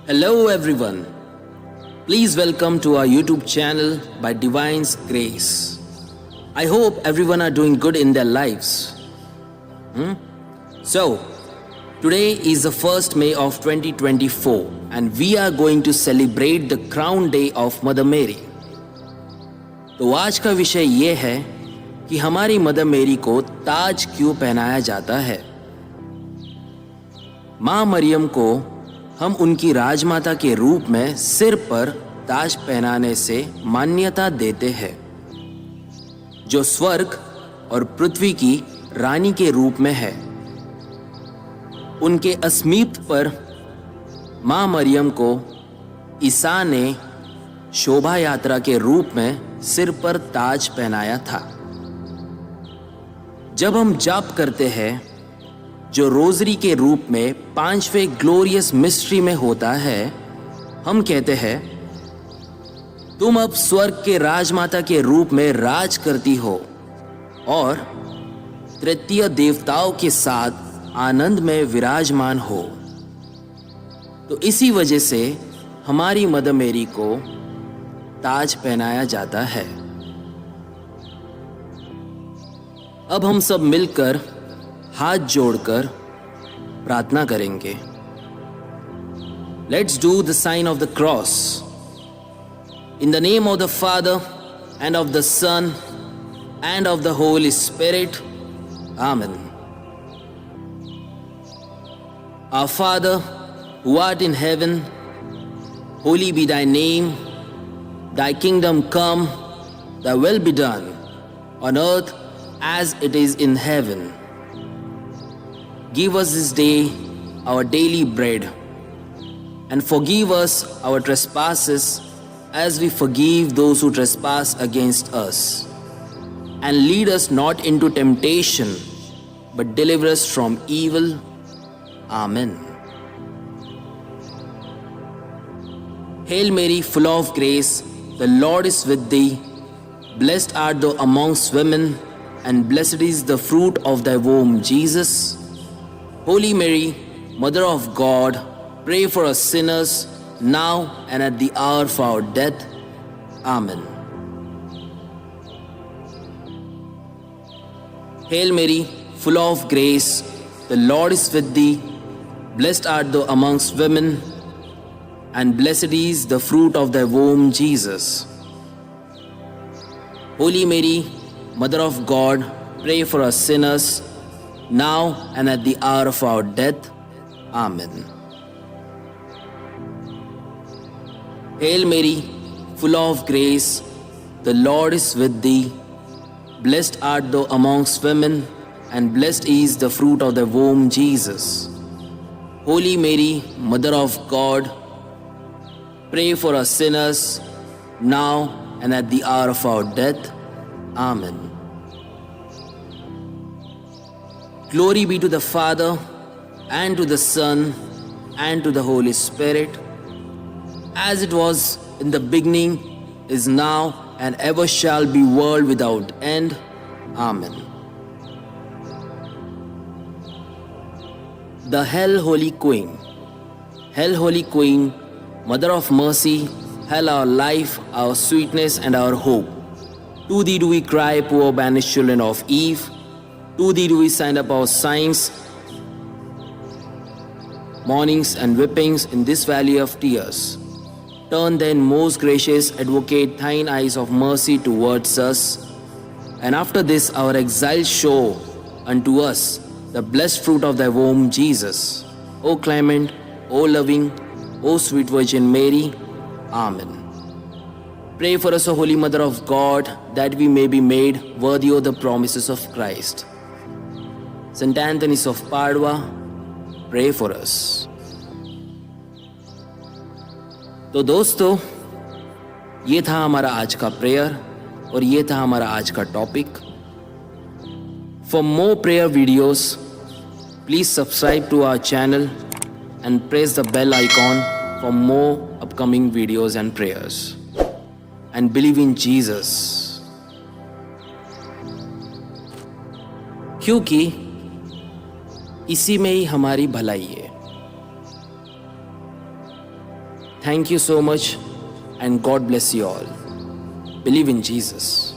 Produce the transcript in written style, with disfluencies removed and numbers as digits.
Hello everyone. Please welcome to our YouTube channel by Divine's Grace. I hope everyone are doing good in their lives. So, today is the 1st May of 2024 and we are going to celebrate the crown day of Mother Mary. तो आज का विषय ये है कि हमारी mother मेरी को ताज क्यों पहनाया जाता है। माँ मरियम को हम उनकी राजमाता के रूप में सिर पर ताज पहनाने से मान्यता देते हैं, जो स्वर्ग और पृथ्वी की रानी के रूप में है। उनके अस्मित्व पर माँ मरियम को ईसा ने शोभा यात्रा के रूप में सिर पर ताज पहनाया था। जब हम जाप करते हैं, जो रोजरी के रूप में 5वें ग्लोरियस मिस्ट्री में होता है, हम कहते हैं, तुम अब स्वर्ग के राजमाता के रूप में राज करती हो और तृतीय देवताओं के साथ आनंद में विराजमान हो। तो इसी वजह से हमारी मदर मेरी को ताज पहनाया जाता है। अब हम सब मिलकर हाथ जोड़कर प्रार्थना करेंगे। Let's do the sign of the cross. In the name of the Father and of the Son and of the Holy Spirit. Amen. Our Father, who art in heaven, holy be thy name. Thy kingdom come, thy will be done, on earth as it is in heaven. Give us this day our daily bread, and forgive us our trespasses as we forgive those who trespass against us. And lead us not into temptation, but deliver us from evil. Amen. Hail Mary, full of grace, the Lord is with thee. Blessed art thou amongst women, and blessed is the fruit of thy womb, Jesus. Holy Mary, Mother of God, pray for us sinners, now and at the hour of our death. Amen. Hail Mary, full of grace, the Lord is with thee. Blessed art thou amongst women, and blessed is the fruit of thy womb, Jesus. Holy Mary, Mother of God, pray for us sinners, now and at the hour of our death. Amen. Hail Mary, full of grace, the Lord is with thee. Blessed art thou amongst women, and blessed is the fruit of thy womb, Jesus. Holy Mary, Mother of God, pray for us sinners, now and at the hour of our death. Amen. Glory be to the Father, and to the Son, and to the Holy Spirit, as it was in the beginning, is now, and ever shall be, world without end. Amen. The Hail Holy Queen. Hail Holy Queen, Mother of Mercy, hail our life, our sweetness, and our hope. To thee do we cry, poor banished children of Eve. To thee do we send up our sighs, mournings and weepings in this valley of tears. Turn then, most gracious Advocate, thine eyes of mercy towards us, and after this our exile show unto us the blessed fruit of thy womb, Jesus. O clement, O loving, O sweet Virgin Mary. Amen. Pray for us, O Holy Mother of God, that we may be made worthy of the promises of Christ. Saint Anthony of Padua, pray for us. तो दोस्तों, ये था हमारा आज का prayer और ये था हमारा आज का topic. For more prayer videos, please subscribe to our channel and press the bell icon for more upcoming videos and prayers. And believe in Jesus. क्योंकि इसी में ही हमारी भलाई है. Thank you so much and God bless you all. Believe in Jesus.